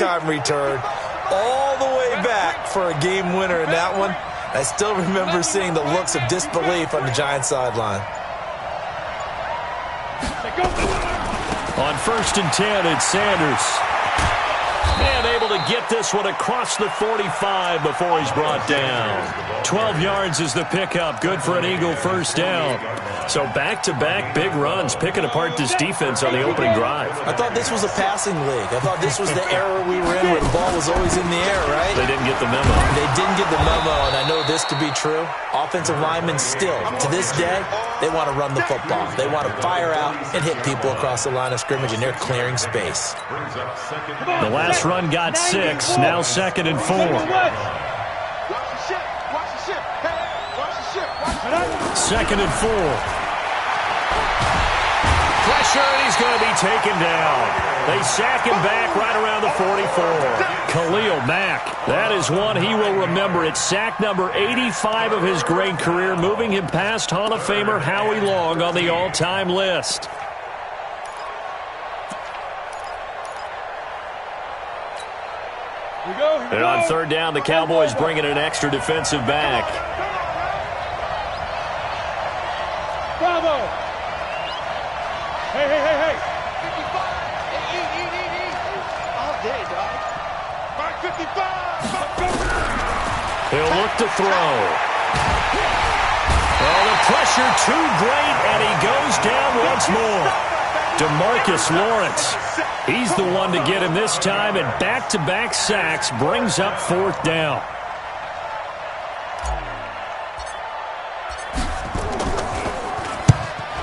time return all the way back for a game winner in that one. I still remember seeing the looks of disbelief on the Giants sideline. On 1st and 10, it's Sanders. And able to get this one across the 45 before he's brought down. 12 yards is the pickup. Good for an Eagle first down. So back-to-back big runs, picking apart this defense on the opening drive. I thought this was a passing league. I thought this was the era we were in where the ball was always in the air, right? They didn't get the memo. They didn't get the memo, and I know this to be true. Offensive linemen still, to this day, they want to run the football. They want to fire out and hit people across the line of scrimmage, and they're clearing space. The last run got 6, now 2nd and 4. 2nd and 4. Pressure, and he's going to be taken down. They sack him back right around the 44. Khalil Mack, that is one he will remember. It's sack number 85 of his great career, moving him past Hall of Famer Howie Long on the all-time list. And on 3rd down, the Cowboys bring in an extra defensive back. Bravo! Hey, hey, hey, hey! 55! All day, dog. Mark 55! He'll look to throw. Oh, the pressure too great, and he goes down once more. DeMarcus Lawrence. He's the one to get him this time, and back-to-back sacks brings up 4th down.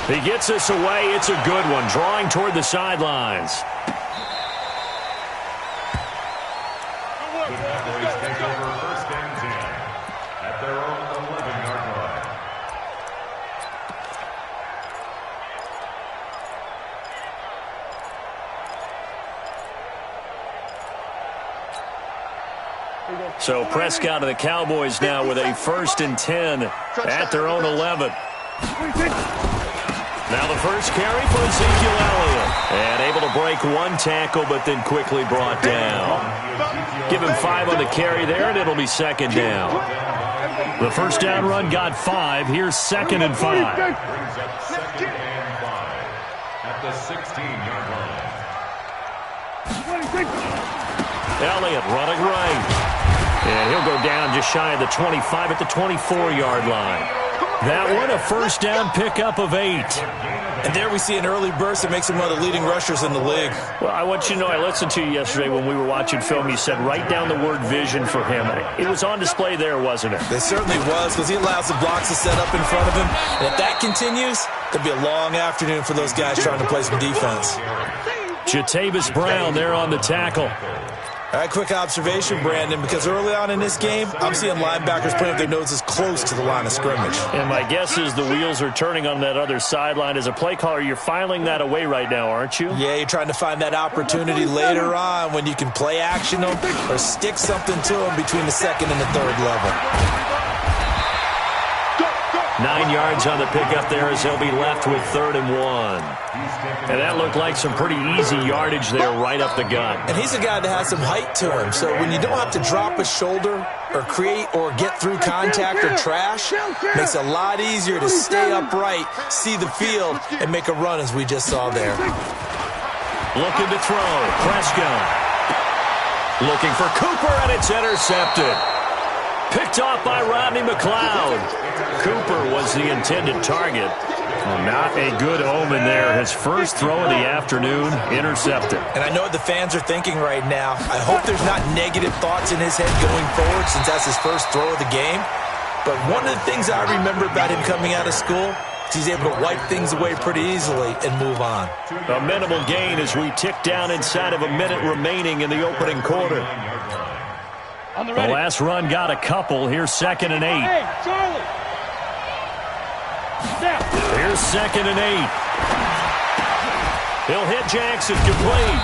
He gets this away. It's a good one, drawing toward the sidelines. So Prescott and the Cowboys now with a 1st and 10 at their own 11. Now the first carry for Ezekiel Elliott. And able to break one tackle, but then quickly brought down. Give him 5 on the carry there, and it'll be 2nd down. The first down run got 5. Here's 2nd and 5. At the 16-yard line. Elliott running right. And he'll go down just shy of the 25 at the 24-yard line. That one, a first down pickup of 8. And there we see an early burst that makes him one of the leading rushers in the league. Well, I want you to know, I listened to you yesterday when we were watching film. You said write down the word vision for him. It was on display there, wasn't it? It certainly was, because he allows the blocks to set up in front of him. And if that continues, it'll be a long afternoon for those guys trying to play some defense. Jatavis Brown there on the tackle. All right, quick observation, Brandon, because early on in this game, I'm seeing linebackers putting their noses close to the line of scrimmage. And my guess is the wheels are turning on that other sideline. As a play caller, you're filing that away right now, aren't you? Yeah, you're trying to find that opportunity later on when you can play action them or stick something to them between the 2nd and the 3rd level. 9 yards on the pickup there as he'll be left with 3rd and 1. And that looked like some pretty easy yardage there right up the gut. And he's a guy that has some height to him, so when you don't have to drop a shoulder or create or get through contact or trash, makes it a lot easier to stay upright, see the field, and make a run as we just saw there. Looking to throw. Prescott. Looking for Cooper, and it's intercepted. Picked off by Rodney McLeod. Cooper was the intended target. Well, not a good omen there. His first throw of the afternoon, intercepted. And I know what the fans are thinking right now. I hope there's not negative thoughts in his head going forward since that's his first throw of the game. But one of the things I remember about him coming out of school is he's able to wipe things away pretty easily and move on. A minimal gain as we tick down inside of a minute remaining in the opening quarter. The last run got a couple. Here's 2nd and 8. Hey, Charlie. Here's 2nd and 8. He'll hit Jackson, complete.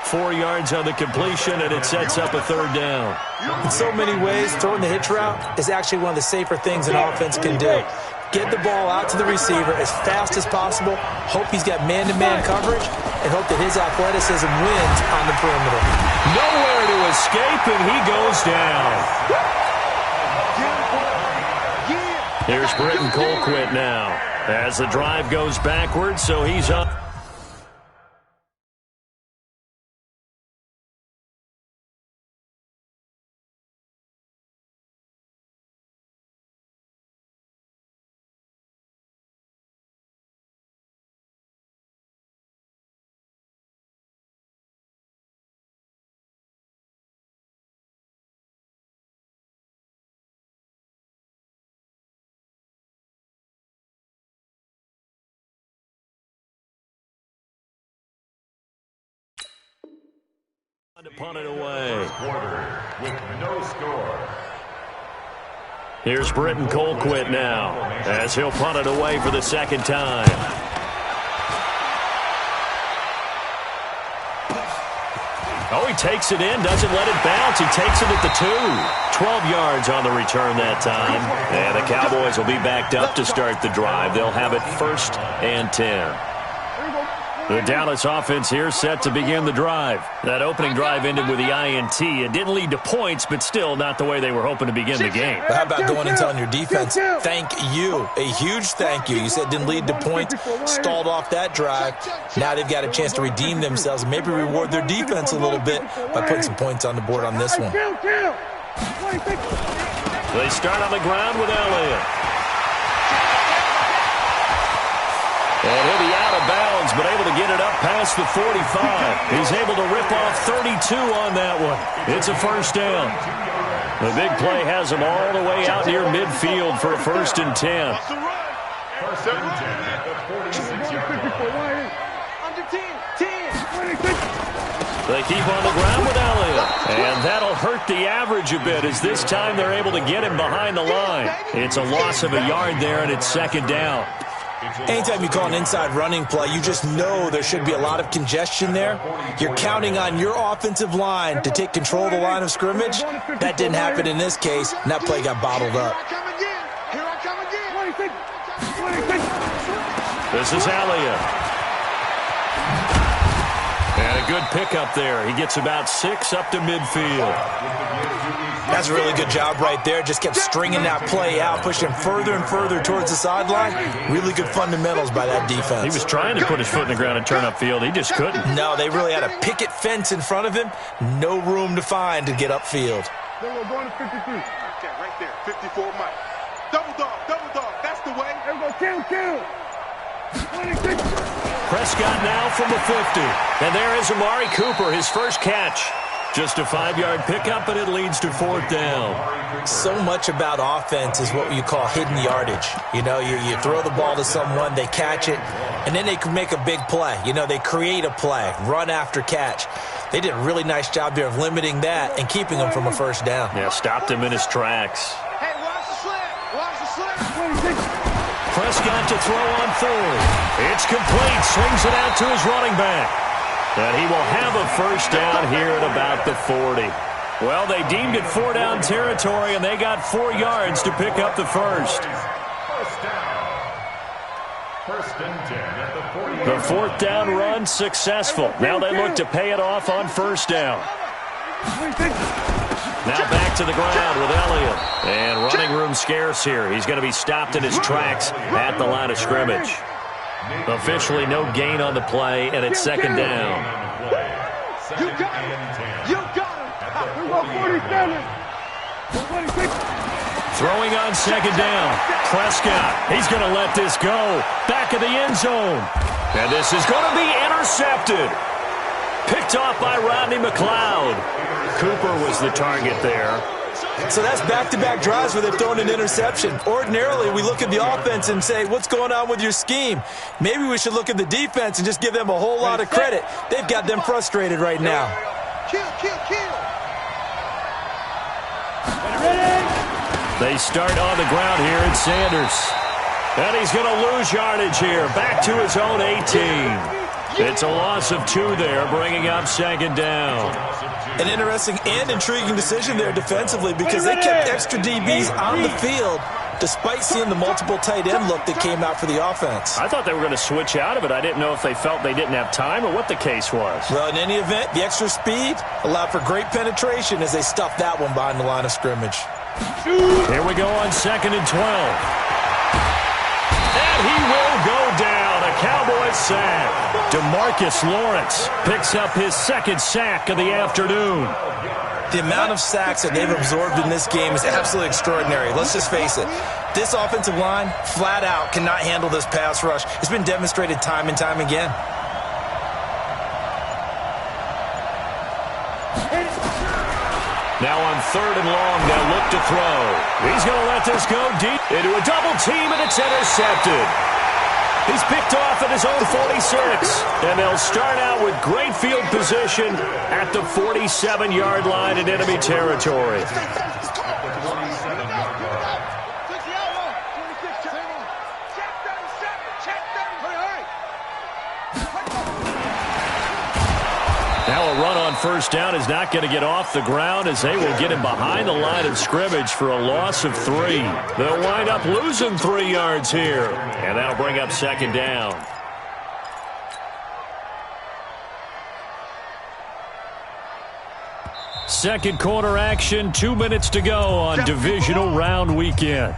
4 yards on the completion, and it sets up a 3rd down. In so many ways, throwing the hitch route is actually one of the safer things an offense can do. get the ball out to the receiver as fast as possible, hope he's got man-to-man coverage, and hope that his athleticism wins on the perimeter. Nowhere to escape, and he goes down. Here's Britton Colquitt now as the drive goes backwards, so he's up. To punt it away. Quarter with no score. Here's Britton Colquitt now as he'll punt it away for the second time. Oh, he takes it in, doesn't let it bounce. He takes it at the 2. 12 yards on the return that time. And the Cowboys will be backed up to start the drive. They'll have it 1st and 10. The Dallas offense here set to begin the drive. That opening drive ended with the INT. It didn't lead to points, but still not the way they were hoping to begin the game. But how about going and telling your defense, thank you, a huge thank you. You said it didn't lead to points, stalled off that drive. Now they've got a chance to redeem themselves and maybe reward their defense a little bit by putting some points on the board on this one. They start on the ground with Elliott. And he'll be out of bounds, but able to get it up past the 45. He's able to rip off 32 on that one. It's a first down. The big play has him all the way out near midfield for a 1st and 10. First and 10 at the 46-yard line. They keep on the ground with Elliott. And that'll hurt the average a bit as this time they're able to get him behind the line. It's a loss of a yard there, and it's second down. Anytime you call an inside running play, you just know there should be a lot of congestion there. You're counting on your offensive line to take control of the line of scrimmage. That didn't happen in this case, and that play got bottled up. This is Elliott. And a good pickup there. He gets about 6 up to midfield. That's a really good job right there. Just kept stringing that play out, pushing him further and further towards the sideline. Really good fundamentals by that defense. He was trying to put his foot in the ground and turn upfield. He just couldn't. No, they really had a picket fence in front of him. No room to find to get upfield. We're going to 53. Okay, right there. 54 Mike. Double dog. That's the way. There we go. Kill. 26. Prescott now from the 50. And there is Amari Cooper, his first catch. Just a 5-yard pickup, and it leads to 4th down. So much about offense is what you call hidden yardage. You know, you throw the ball to someone, they catch it, and then they can make a big play. You know, they create a play, run after catch. They did a really nice job there of limiting that and keeping him from a first down. Yeah, stopped him in his tracks. Hey, watch the slant. Prescott to throw on 4. It's complete. Swings it out to his running back. And he will have a first down here at about the 40. Well, they deemed it 4-down territory, and they got 4 yards to pick up the first. First down. 1st and 10 at the 40. The 4th down run successful. Now they look to pay it off on first down. Now back to the ground with Elliott. And running room scarce here. He's going to be stopped in his tracks at the line of scrimmage. Officially no gain on the play, and it's second down. You got him. We go 47. Throwing on second down. Prescott, he's going to let this go. Back of the end zone. And this is going to be intercepted. Picked off by Rodney McLeod. Cooper was the target there. So that's back-to-back drives where they're throwing an interception. Ordinarily, we look at the offense and say, what's going on with your scheme? Maybe we should look at the defense and just give them a whole lot of credit. They've got them frustrated right now. Kill. They start on the ground here at Sanders. And he's going to lose yardage here. Back to his own 18. It's a loss of 2 there, bringing up second down. An interesting and intriguing decision there defensively because they kept extra DBs on the field despite seeing the multiple tight end look that came out for the offense. I thought they were going to switch out of it. I didn't know if they felt they didn't have time or what the case was. Well, in any event, the extra speed allowed for great penetration as they stuffed that one behind the line of scrimmage. Here we go on 2nd and 12. And he will go down. A Cowboys sack. DeMarcus Lawrence picks up his 2nd sack of the afternoon. The amount of sacks that they've absorbed in this game is absolutely extraordinary. Let's just face it. This offensive line, flat out, cannot handle this pass rush. It's been demonstrated time and time again. Now on 3rd and long, they'll look to throw. He's going to let this go deep into a double team, and it's intercepted. He's picked off at his own 46, and they'll start out with great field position at the 47-yard line in enemy territory. Now a run on 1st down is not going to get off the ground as they will get him behind the line of scrimmage for a loss of 3. They'll wind up losing 3 yards here, and that'll bring up 2nd down. Second quarter action, 2 minutes to go on divisional round weekend.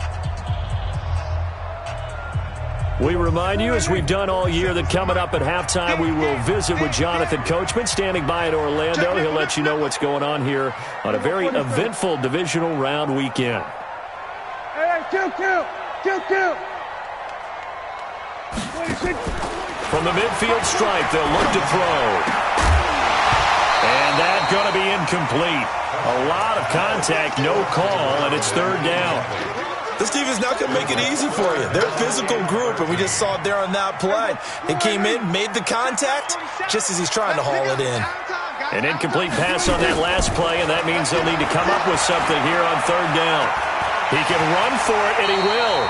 We remind you, as we've done all year, that coming up at halftime, we will visit with Jonathan Coachman, standing by in Orlando. He'll let you know what's going on here on a very eventful divisional round weekend. Hey, kill. From the midfield stripe, they'll look to throw. And that's going to be incomplete. A lot of contact, no call, and it's 3rd down. This defense not going to make it easy for you. They're a physical group, and we just saw it there on that play. He came in, made the contact, just as he's trying to haul it in. An incomplete pass on that last play, and that means they'll need to come up with something here on 3rd down. He can run for it, and he will.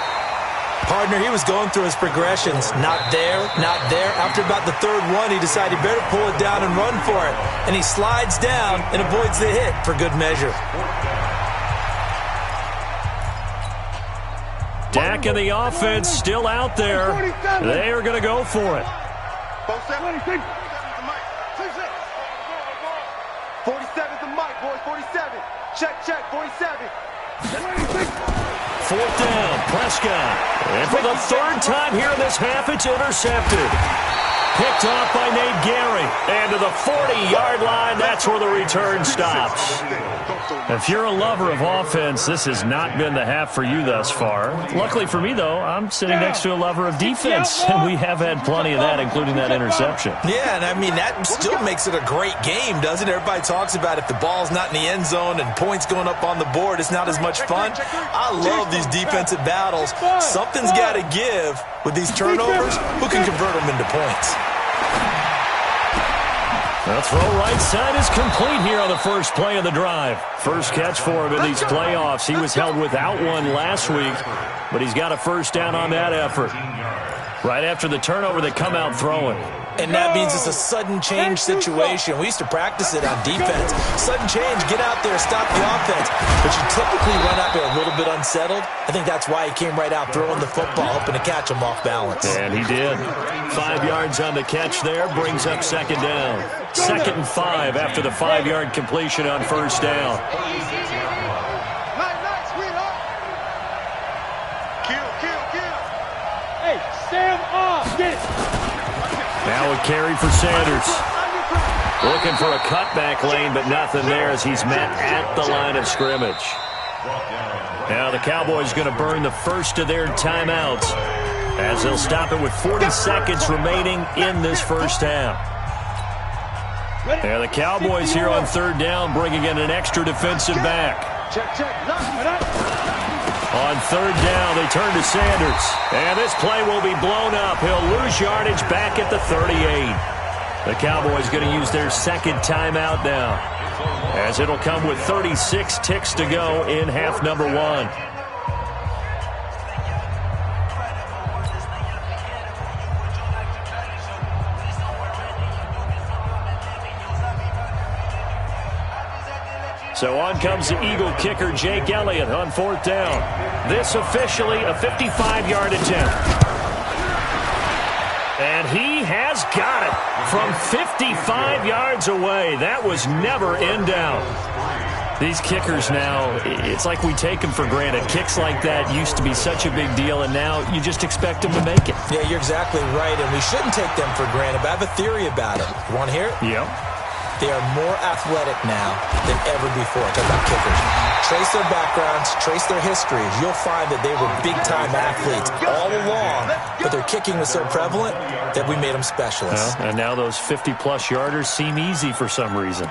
Partner, he was going through his progressions. Not there, not there. After about the 3rd one, he decided he better pull it down and run for it. And he slides down and avoids the hit for good measure. Dak and the offense still out there. They are going to go for it. 47's the mic, boys. 47. Check, 47. 4th down, Prescott. And for the 3rd time here in this half, it's intercepted. Picked off by Nate Gary. And to the 40-yard line, that's where the return stops. If you're a lover of offense, this has not been the half for you thus far. Luckily for me, though, I'm sitting next to a lover of defense, and we have had plenty of that, including that interception. Yeah, and I mean, that still makes it a great game, doesn't it? Everybody talks about if the ball's not in the end zone and points going up on the board, it's not as much fun. I love these defensive battles. Something's got to give with these turnovers. Who can convert them into points? The throw right side is complete here on the first play of the drive. First catch for him in these playoffs. He was held without one last week, but he's got a 1st down on that effort. Right after the turnover, they come out throwing. And that means it's a sudden change situation. We used to practice it on defense. Sudden change, get out there, stop the offense. But you typically run out there a little bit unsettled. I think that's why he came right out throwing the football, hoping to catch him off balance. And he did. 5 yards on the catch there, brings up 2nd down. 2nd and 5 after the 5-yard completion on 1st down. Hey, stand up. Get it. Now a carry for Sanders. Looking for a cutback lane, but nothing there as he's met at the line of scrimmage. Now the Cowboys going to burn the first of their timeouts as they'll stop it with 40 seconds remaining in this first half. Now the Cowboys here on 3rd down bringing in an extra defensive back. On 3rd down, they turn to Sanders. And this play will be blown up. He'll lose yardage back at the 38. The Cowboys going to use their 2nd timeout now, as it'll come with 36 ticks to go in half number 1. So on comes the Eagle kicker, Jake Elliott, on 4th down. This officially a 55-yard attempt. And he has got it from 55 yards away. That was never in doubt. These kickers now, it's like we take them for granted. Kicks like that used to be such a big deal, and now you just expect them to make it. Yeah, you're exactly right, and we shouldn't take them for granted, but I have a theory about it. You want to hear it? Yep. They are more athletic now than ever before. Talk about kickers. Trace their backgrounds, trace their histories. You'll find that they were big-time athletes all along, but their kicking was so prevalent that we made them specialists. Well, and now those 50-plus yarders seem easy for some reason.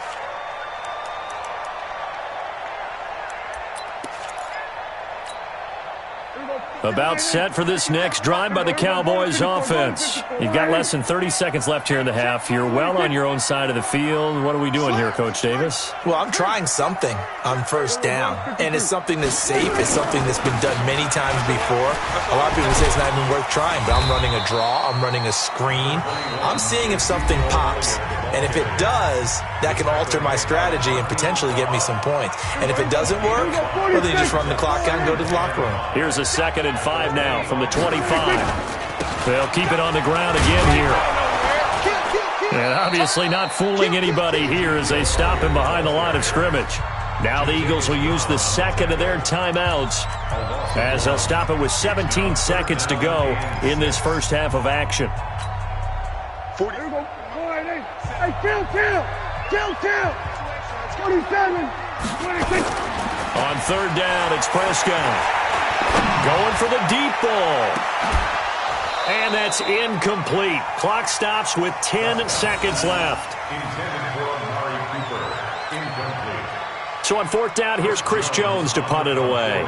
About set for this next drive by the Cowboys offense. You've got less than 30 seconds left here in the half. You're well on your own side of the field. What are we doing here, Coach Davis? Well, I'm trying something on 1st down, and it's something that's safe. It's something that's been done many times before. A lot of people say it's not even worth trying, but I'm running a draw. I'm running a screen. I'm seeing if something pops, and if it does, that can alter my strategy and potentially get me some points. And if it doesn't work, well, then you just run the clock out and go to the locker room. Here's a 2nd and 5 now from the 25. They'll keep it on the ground again here. And obviously not fooling anybody here as they stop him behind the line of scrimmage. Now the Eagles will use the 2nd of their timeouts as they'll stop it with 17 seconds to go in this first half of action. 40. Hey, kill. 27. 26. On 3rd down, it's Prescott. Going for the deep ball. And that's incomplete. Clock stops with 10 seconds left. So on 4th down, here's Chris Jones to punt it away.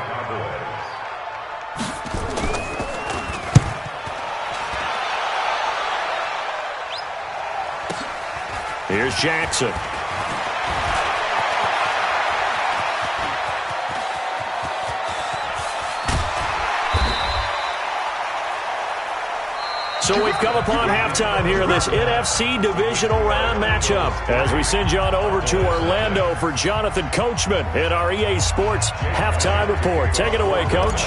Here's Jackson. So we've come upon halftime here in this NFC Divisional Round matchup as we send you on over to Orlando for Jonathan Coachman in our EA Sports Halftime Report. Take it away, Coach.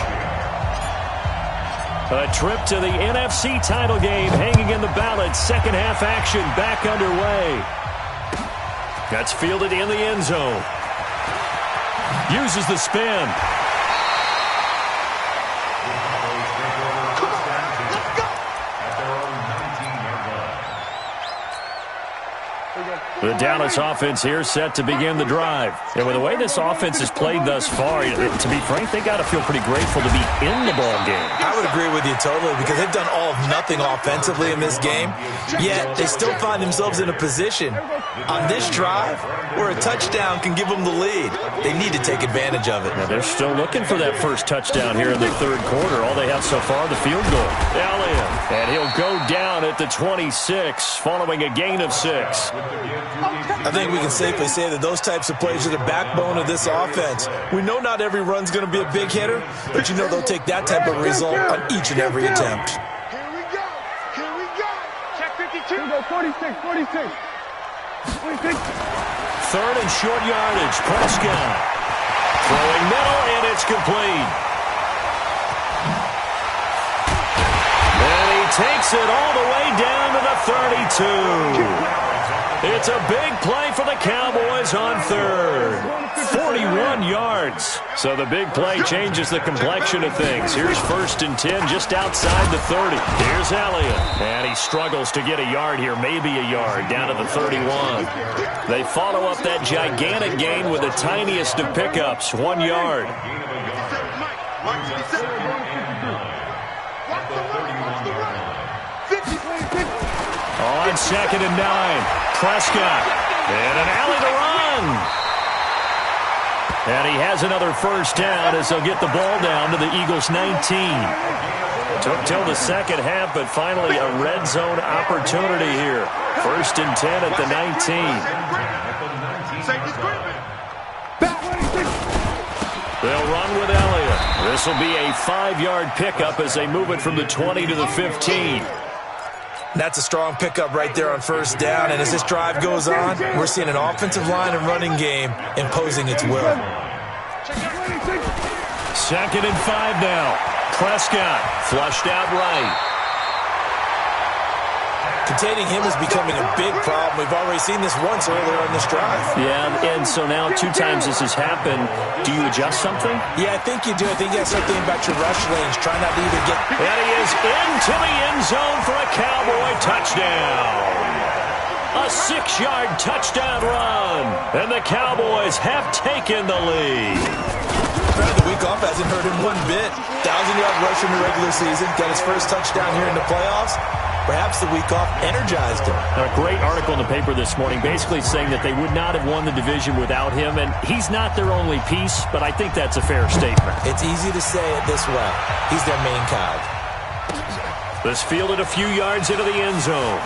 A trip to the NFC title game hanging in the balance. Second half action back underway. That's fielded in the end zone. Uses the spin. The Dallas offense here set to begin the drive. And with the way this offense has played thus far, to be frank, they got to feel pretty grateful to be in the ball game. I would agree with you totally because they've done all of nothing offensively in this game, yet they still find themselves in a position on this drive where a touchdown can give them the lead. They need to take advantage of it. Now they're still looking for that first touchdown here in the 3rd quarter. All they have so far, the field goal. Elliott. And he'll go down at the 26 following a gain of 6. I think we can safely say that those types of plays are the backbone of this offense. We know not every run's going to be a big hitter, but you know they'll take that type of result on each and every attempt. Here we go. Check 52. 46. 3rd and short yardage. Prescott. Throwing middle, and it's complete. And he takes it all the way down to the 32. It's a big play for the Cowboys on 3rd. 41 yards. So the big play changes the complexion of things. Here's 1st and 10 just outside the 30. Here's Elliott. And he struggles to get a yard here, maybe a yard, down to the 31. They follow up that gigantic gain with the tiniest of pickups, 1 yard. On 2nd and 9, Prescott. And an alley to run. And he has another first down as they'll get the ball down to the Eagles' 19. Took till the second half, but finally a red zone opportunity here. 1st and 10 at the 19. They'll run with Elliott. This will be a 5-yard pickup as they move it from the 20 to the 15. That's a strong pickup right there on first down. And as this drive goes on, we're seeing an offensive line and running game imposing its will. 2nd and 5 now. Prescott flushed out right. Containing him is becoming a big problem. We've already seen this once earlier on this drive. Yeah, and so now 2 times this has happened. Do you adjust something? Yeah, I think you do. I think you got to start thinking about your rush lanes. Try not to even get... And he is into the end zone for a Cowboy touchdown. A 6-yard touchdown run. And the Cowboys have taken the lead. The week off hasn't hurt him one bit. 1,000-yard rush in the regular season. Got his first touchdown here in the playoffs. Perhaps the week off energized him. A great article in the paper this morning basically saying that they would not have won the division without him, and he's not their only piece, but I think that's a fair statement. It's easy to say it this way. He's their main cog. This fielded a few yards into the end zone.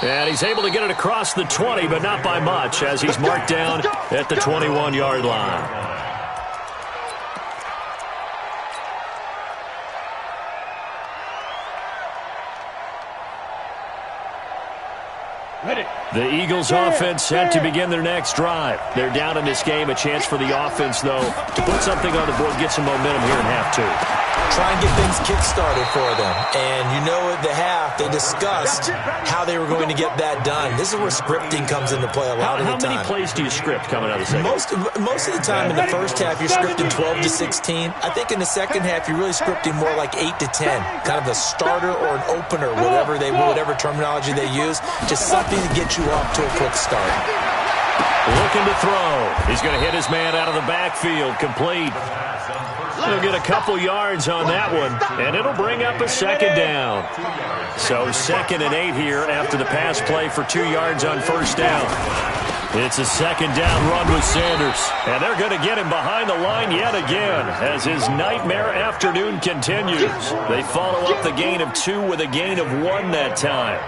And he's able to get it across the 20, but not by much, as he's marked down at the 21-yard line. The Eagles offense set to begin their next drive. They're down in this game. A chance for the offense, though, to put something on the board, get some momentum here in half 2. Try and get things kick-started for them. And you know at the half, they discussed how they were going to get that done. This is where scripting comes into play a lot of the time. How many plays do you script coming out of the second? Most of the time in the first half, you're scripting 12 to 16. I think in the second half, you're really scripting more like 8 to 10. Kind of a starter or an opener, whatever terminology they use. Just something to get you off to a quick start. Looking to throw. He's going to hit his man out of the backfield. Complete. He'll get a couple yards on that one, and it'll bring up a 2nd down. So 2nd and 8 here after the pass play for 2 yards on first down. It's a 2nd down run with Sanders, and they're going to get him behind the line yet again as his nightmare afternoon continues. They follow up the gain of 2 with a gain of 1 that time.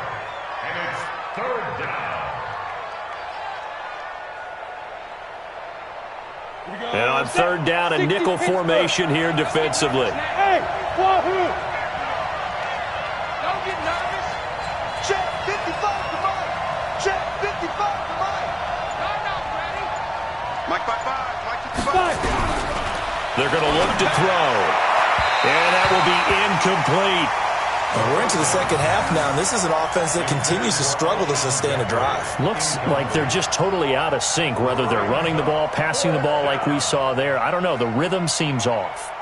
And on 3rd down, a nickel formation here defensively. Hey, Wahoo! Don't get nervous. Check 55 to Mike. Check 55 to Mike. Line up, ready? Mike 55. Mike 55. They're going to look to throw. And that will be incomplete. And we're into the second half now, and this is an offense that continues to struggle to sustain a drive. Looks like they're just totally out of sync, whether they're running the ball, passing the ball like we saw there. I don't know. The rhythm seems off.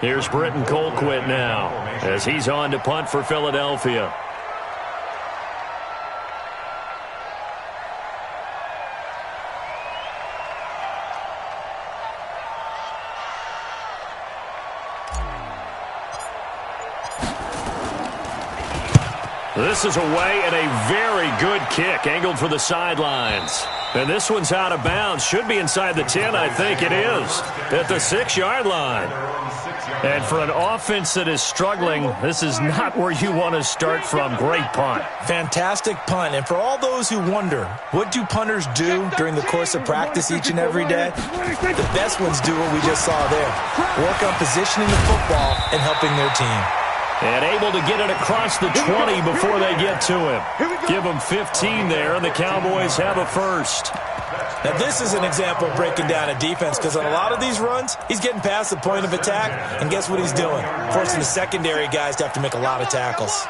Here's Britton Colquitt now as he's on to punt for Philadelphia. This is away and a very good kick, angled for the sidelines. And this one's out of bounds. Should be inside the 10, I think it is, at the 6-yard line. And for an offense that is struggling, this is not where you want to start from. Great punt. Fantastic punt. And for all those who wonder, what do punters do during the course of practice each and every day? The best ones do what we just saw there. Work on positioning the football and helping their team. And able to get it across the 20 before they get to him. Give them 15 there, and the Cowboys have a first. Now, this is an example of breaking down a defense, because on a lot of these runs, he's getting past the point of attack, and guess what he's doing? Forcing the secondary guys to have to make a lot of tackles.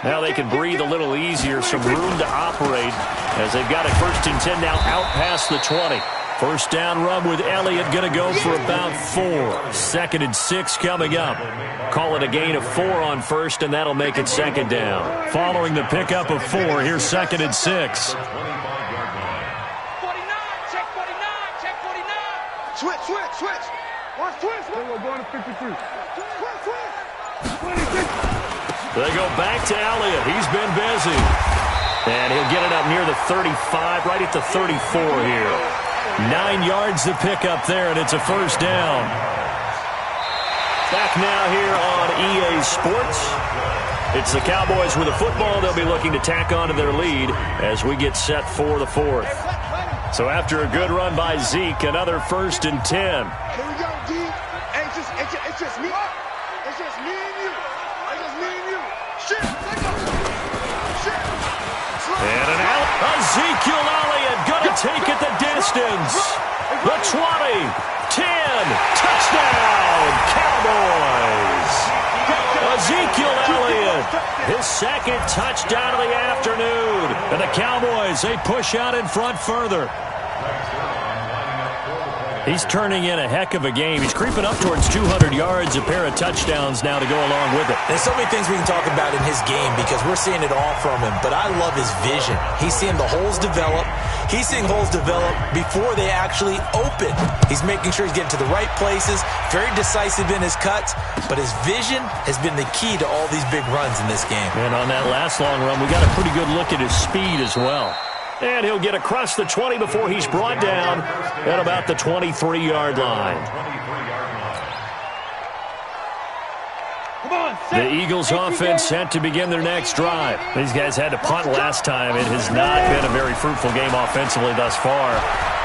Now they can breathe a little easier, some room to operate, as they've got a 1st and 10 now out past the 20. First down run with Elliott, going to go for about 4. 2nd and 6 coming up. Call it a gain of 4 on first, and that'll make it 2nd down. Following the pickup of 4, here's 2nd and 6. 49, check 49, check 49. Switch. One switch. We're going to 53. Switch. 26. They go back to Elliott. He's been busy. And he'll get it up near the 35, right at the 34 here. 9 yards to pick up there, and it's a first down. Back now here on EA Sports. It's the Cowboys with the football. They'll be looking to tack on to their lead as we get set for the fourth. So after a good run by Zeke, another 1st and 10. Here we go, D. Hey, it's just me. It's just me and you. It's just me and you. Shit, let's go. Shit. And an out. Ezekiel Elliott gonna take it the distance. The 20, 10, touchdown, Cowboys. Ezekiel Elliott, his 2nd touchdown of the afternoon. And the Cowboys, they push out in front further. He's turning in a heck of a game. He's creeping up towards 200 yards, a pair of touchdowns now to go along with it. There's so many things we can talk about in his game because we're seeing it all from him, but I love his vision. He's seeing the holes develop. He's seeing holes develop before they actually open. He's making sure he's getting to the right places, very decisive in his cuts, but his vision has been the key to all these big runs in this game. And on that last long run, we got a pretty good look at his speed as well. And he'll get across the 20 before he's brought down at about the 23-yard line. The Eagles offense set to begin their next drive. These guys had to punt last time. It has not been a very fruitful game offensively thus far.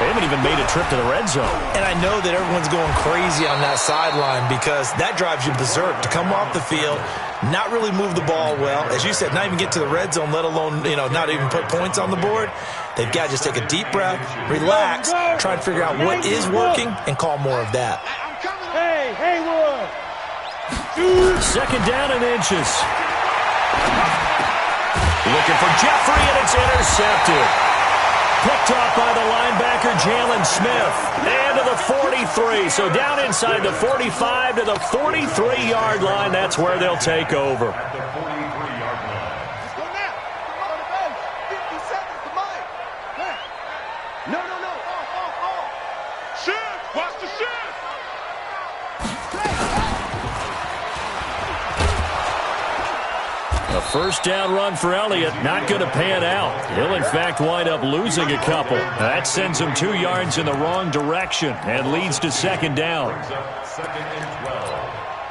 They haven't even made a trip to the red zone. And I know that everyone's going crazy on that sideline because that drives you berserk to come off the field, not really move the ball well. As you said, not even get to the red zone, let alone, not even put points on the board. They've got to just take a deep breath, relax, try to figure out what is working, and call more of that. Hey, Haywood. 2nd down and inches. Looking for Jeffrey, and it's intercepted. Picked off by the linebacker, Jalen Smith. And to the 43. So down inside the 45 to the 43-yard line. That's where they'll take over. Let's go now. 50 seconds to Mike. No. Shift. Watch the shift. A 1st down run for Elliott, not going to pan out. He'll, in fact, wind up losing a couple. That sends him 2 yards in the wrong direction and leads to 2nd down. 2nd and 12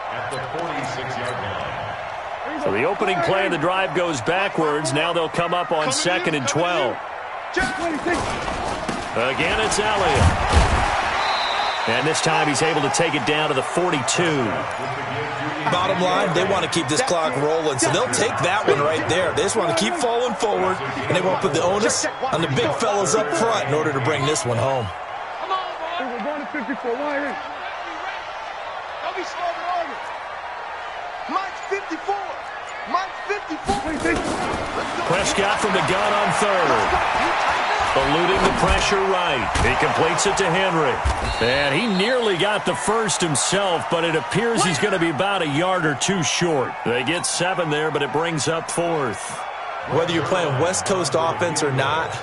at the 46-yard line. So the opening play of the drive goes backwards. Now they'll come up on 2nd and 12. Again, it's Elliott. And this time he's able to take it down to the 42. Bottom line, they want to keep this clock rolling, so they'll take that one right there. They just want to keep falling forward, and they want to put the onus on the big fellas up front in order to bring this one home. Come on, boy. We're going to 54. Why here? Don't be slow to argue. Mike's 54. Mike's 54. Prescott from the gun on 3rd. Eluding the pressure right. He completes it to Henry. And he nearly got the 1st himself, but it appears he's going to be about a yard or 2 short. They get 7 there, but it brings up 4th. Whether you're playing West Coast offense or not,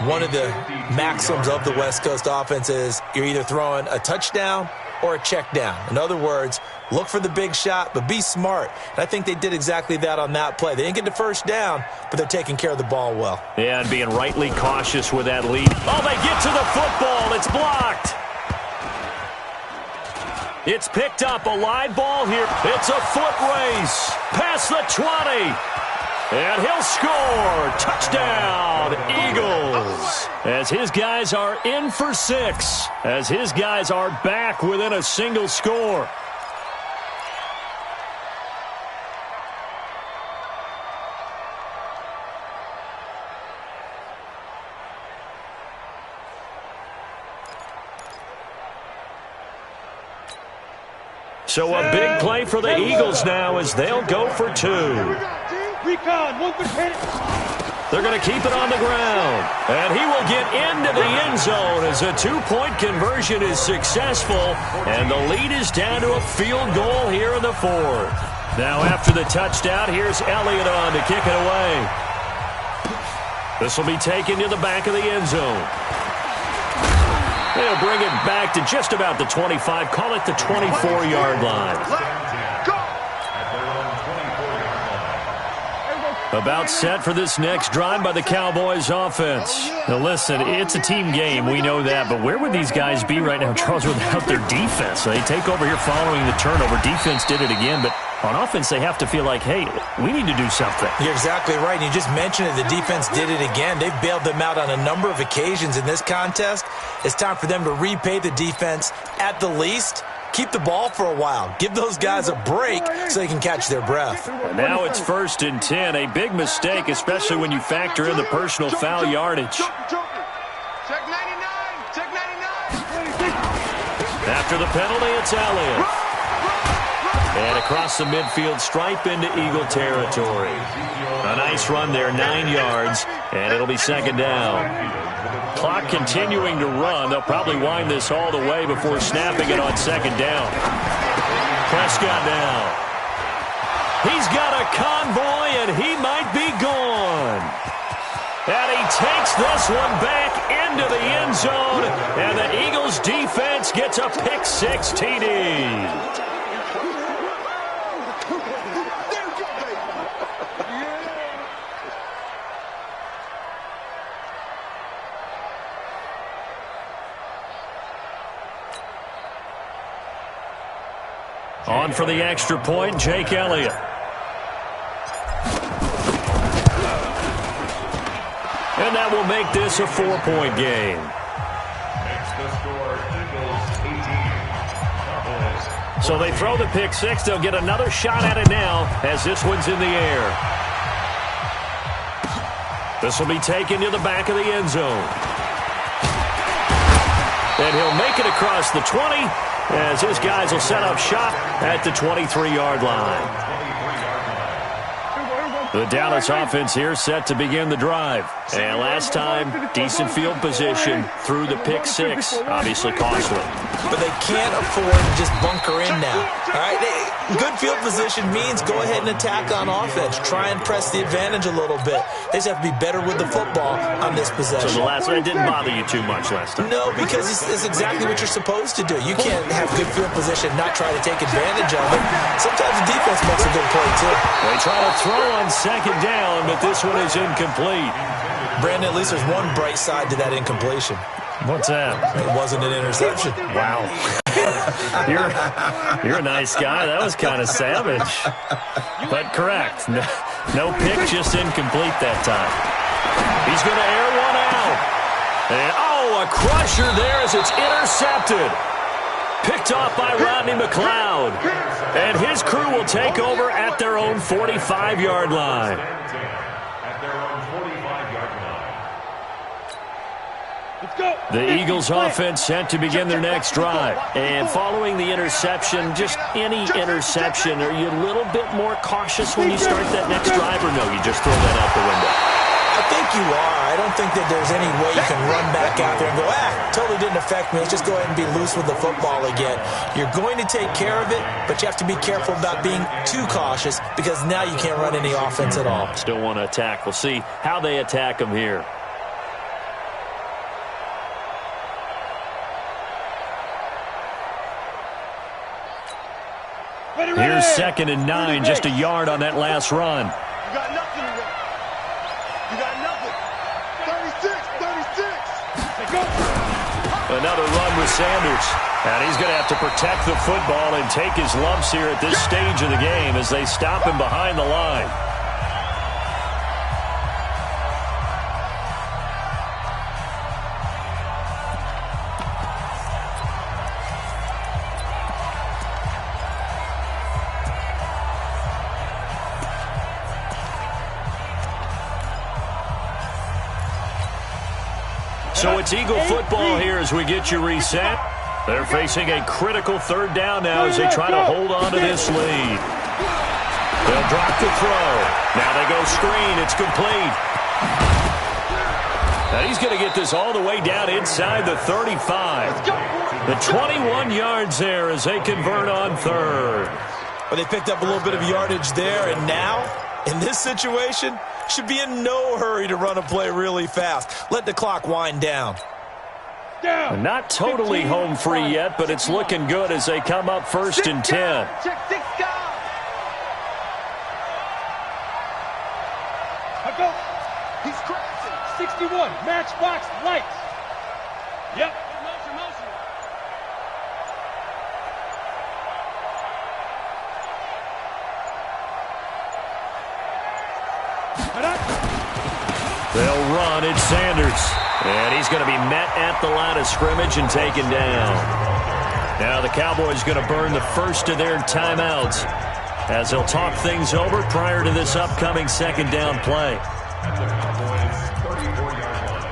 one of the maxims of the West Coast offense is you're either throwing a touchdown or a check down. In other words, look for the big shot, but be smart. And I think they did exactly that on that play. They didn't get the 1st down, but they're taking care of the ball well. Yeah, and being rightly cautious with that lead. Oh, they get to the football. It's blocked. It's picked up. A live ball here. It's a foot race. Past the 20. And he'll score. Touchdown, Eagles. As his guys are in for 6. As his guys are back within a single score. So a big play for the Eagles now as they'll go for 2. Recon, 1 for 10. They're going to keep it on the ground. And he will get into the end zone as a 2-point conversion is successful. And the lead is down to a field goal here in the 4th. Now after the touchdown, here's Elliott on to kick it away. This will be taken to the back of the end zone. They'll bring it back to just about the 25. Call it the 24-yard line. About set for this next drive by the Cowboys offense. Now listen, it's a team game, we know that, but where would these guys be right now, Charles, without their defense? They take over here following the turnover. Defense did it again, but On offense, they have to feel like, hey, we need to do something. You're exactly right. And you just mentioned it. The defense did it again. They've bailed them out on a number of occasions in this contest. It's time for them to repay the defense at the least. Keep the ball for a while. Give those guys a break so they can catch their breath. And now it's 1st and 10. A big mistake, especially when you factor in the personal foul yardage. Check 99. Check 99. After the penalty, it's Elliott. And across the midfield stripe into Eagle territory. A nice run there, 9 yards, and it'll be 2nd down. Clock continuing to run. They'll probably wind this all the way before snapping it on 2nd down. Prescott now. He's got a convoy, and he might be gone. And he takes this one back into the end zone, and the Eagles defense gets a pick-6 TD. On for the extra point, Jake Elliott. And that will make this a 4-point game. Makes the score Eagles 18. So they throw the pick-6. They'll get another shot at it now as this one's in the air. This will be taken to the back of the end zone. And he'll make it across the 20 as his guys will set up shop at the 23-yard line. The Dallas offense here set to begin the drive. And last time, decent field position through the pick-6. Obviously costly. But they can't afford to just bunker in now. All right? Good field position means go ahead and attack on offense. Try and press the advantage a little bit. They just have to be better with the football on this possession. So the last one didn't bother you too much last time? No, because it's exactly what you're supposed to do. You can't have good field position and not try to take advantage of it. Sometimes the defense makes a good play, too. They try to throw on 2nd down, but this one is incomplete. Brandon, at least there's one bright side to that incompletion. What's that? It wasn't an interception. Wow. You're a nice guy. That was kind of savage. But correct. No pick, just incomplete that time. He's going to air one out. And, a crusher there as it's intercepted. Picked off by Rodney McLeod. And his crew will take over at their own 45-yard line. The Eagles offense set to begin their next drive. And following the interception, just any interception, are you a little bit more cautious when you start that next drive, or no, you just throw that out the window? I think you are. I don't think that there's any way you can run back out there and go, totally didn't affect me. Let's just go ahead and be loose with the football again. You're going to take care of it, but you have to be careful about being too cautious because now you can't run any offense at all. Still want to attack. We'll see how they attack them here. Here's 2nd and 9, just a yard on that last run. You got nothing to run. You got nothing. 36. Go. Another run with Sanders. And he's going to have to protect the football and take his lumps here at this stage of the game as they stop him behind the line. So it's Eagle football here as we get you reset. They're facing a critical 3rd down now as they try to hold on to this lead. They'll drop the throw. Now they go screen. It's complete. Now he's going to get this all the way down inside the 35. The 21 yards there as they convert on 3rd. Well, they picked up a little bit of yardage there, and now, in this situation, should be in no hurry to run a play really fast. Let the clock wind down. Not totally home free yet, but it's looking good as they come up 1st and 10. Check 6 down. He's crashing. 61, matchbox lights. Yep. Motion. one, it's Sanders. And he's going to be met at the line of scrimmage and taken down. Now the Cowboys going to burn the first of their timeouts as they'll talk things over prior to this upcoming second down play. At the Cowboys' 34-yard line.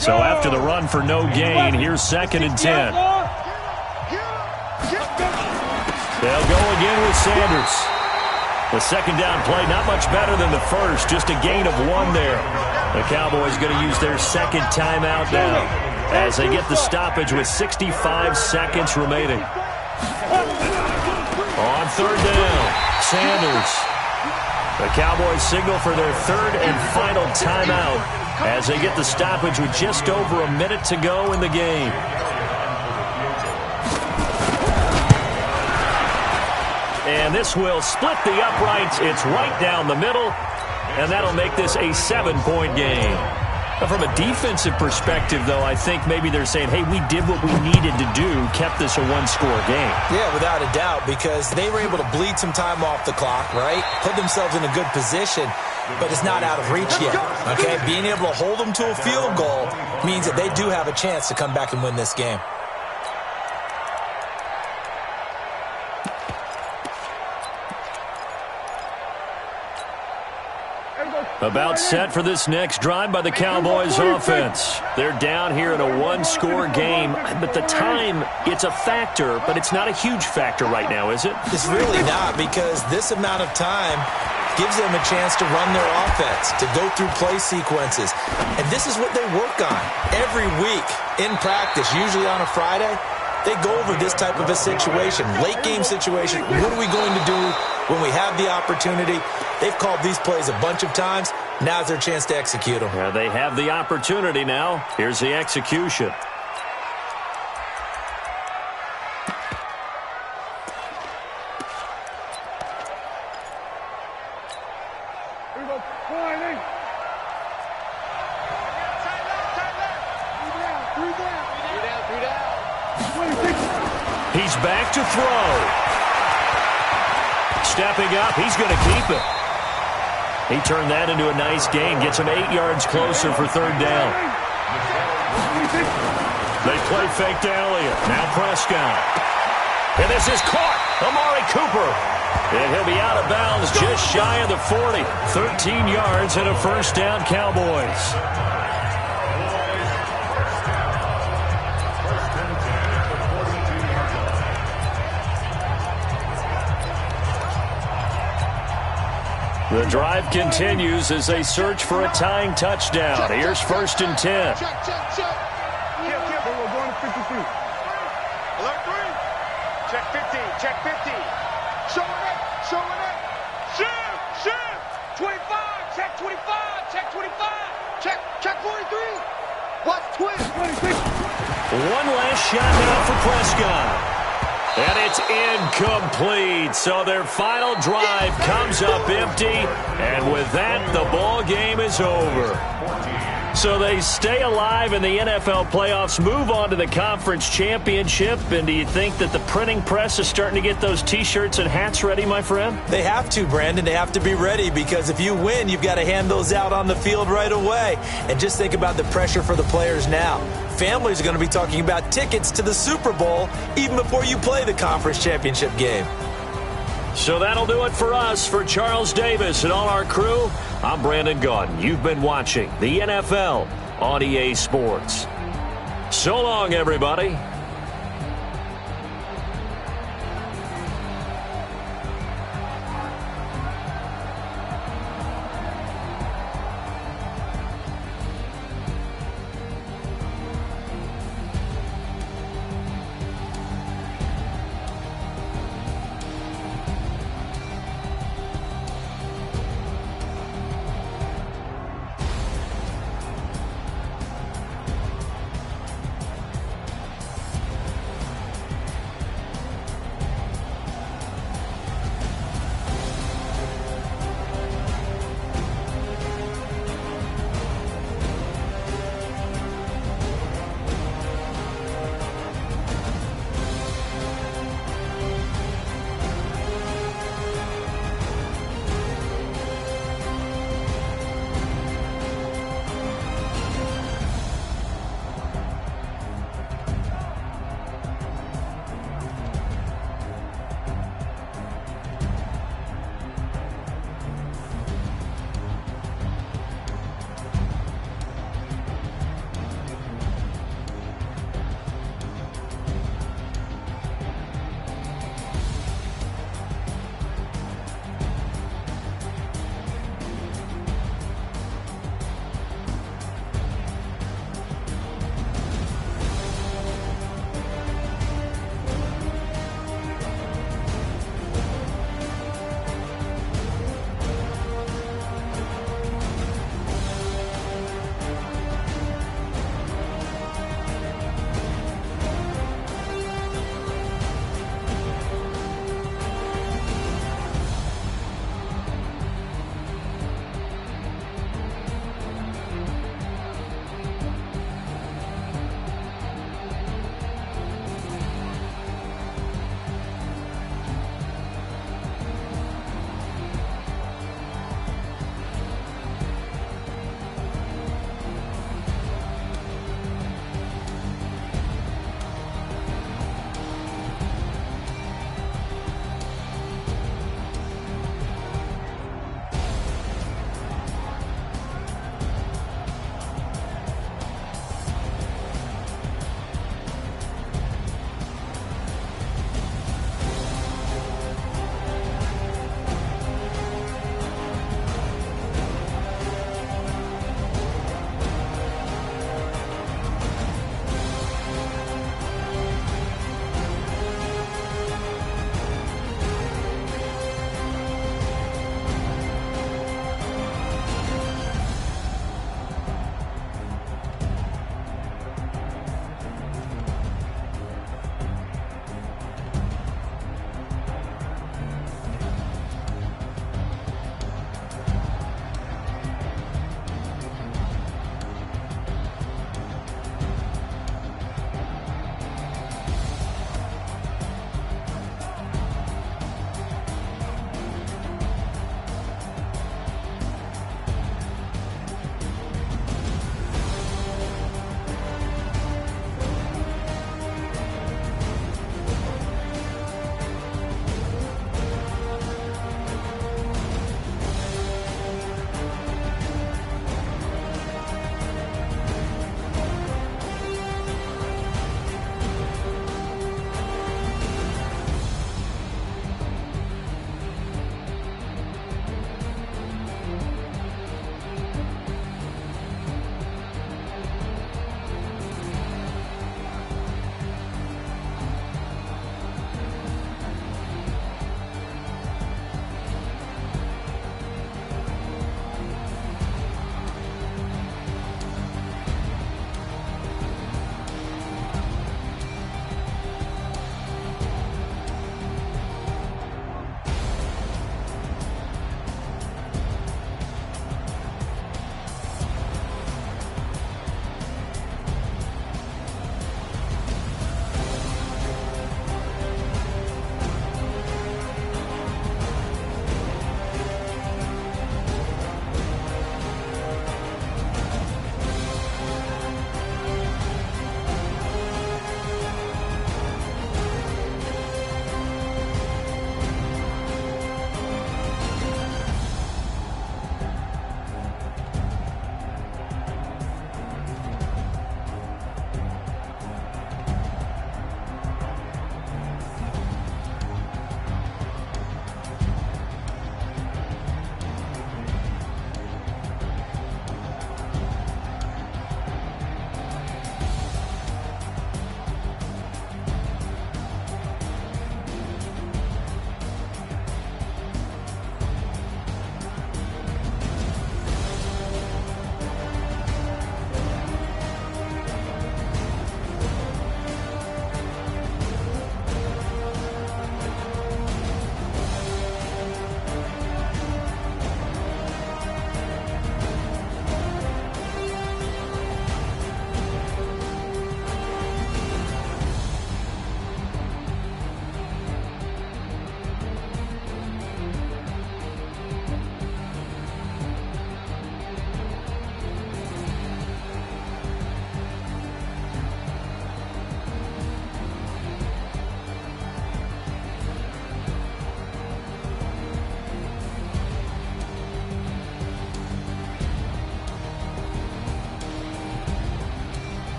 So after the run for no gain, here's 2nd and 10. They'll go again with Sanders. The second down play, not much better than the first, just a gain of 1 there. The Cowboys going to use their second timeout now as they get the stoppage with 65 seconds remaining. On 3rd down, Sanders. The Cowboys signal for their 3rd and final timeout as they get the stoppage with just over a minute to go in the game. And this will split the uprights. It's right down the middle, and that'll make this a 7-point game. But from a defensive perspective, though, I think maybe they're saying, hey, we did what we needed to do, kept this a one-score game. Yeah, without a doubt, because they were able to bleed some time off the clock, right? Put themselves in a good position, but it's not out of reach yet, okay? Being able to hold them to a field goal means that they do have a chance to come back and win this game. About set for this next drive by the Cowboys offense. They're down here in a one-score game, but the time, it's a factor, but it's not a huge factor right now, is it? It's really not, because this amount of time gives them a chance to run their offense, to go through play sequences. And this is what they work on every week in practice, usually on a Friday. They go over this type of a situation, late game situation. What are we going to do when we have the opportunity? They've called these plays a bunch of times. Now's their chance to execute them. Yeah, they have the opportunity now. Here's the execution. He's back to throw. Stepping up, he's going to keep it. He turned that into a nice gain, gets him 8 yards closer for 3rd down. They play fake to Elliott. Now Prescott. And this is caught. Amari Cooper. And he'll be out of bounds just shy of the 40. 13 yards and a 1st down, Cowboys. The drive continues as they search for a tying touchdown. Here's 1st and 10. Check. We're going to 53. Alert 3. Check 15. Check 15. Showing up. Shift. 25. Check 25. Check 25. Check 43. Watch 20. 26. One last shot now for Prescott. And it's incomplete. So their final drive comes up empty. And with that, the ball game is over. So they stay alive in the NFL playoffs, move on to the conference championship. And do you think that the printing press is starting to get those T-shirts and hats ready, my friend? They have to, Brandon. They have to be ready, because if you win, you've got to hand those out on the field right away. And just think about the pressure for the players now. Families are going to be talking about tickets to the Super Bowl even before you play the conference championship game. So that'll do it for us. For Charles Davis and all our crew, I'm Brandon Gaudin. You've been watching the NFL on EA Sports. So long, everybody.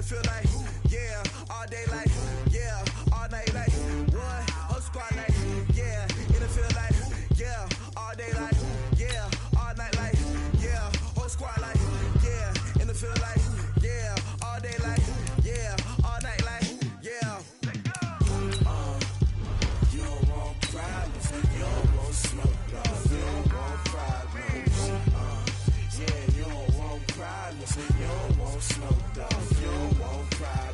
feel like, yeah, all day like, yeah, all night like, what? Whole squad like, yeah, in the feel like, yeah, all day like, yeah, all night like, yeah, whole squad like, yeah, in the feel like, yeah, all day like, yeah, all night like, yeah. You don't want problems, you don't want smoke, no, you don't want problems. Yeah, you don't want problems, you don't want smoke, dog, you don't want problems.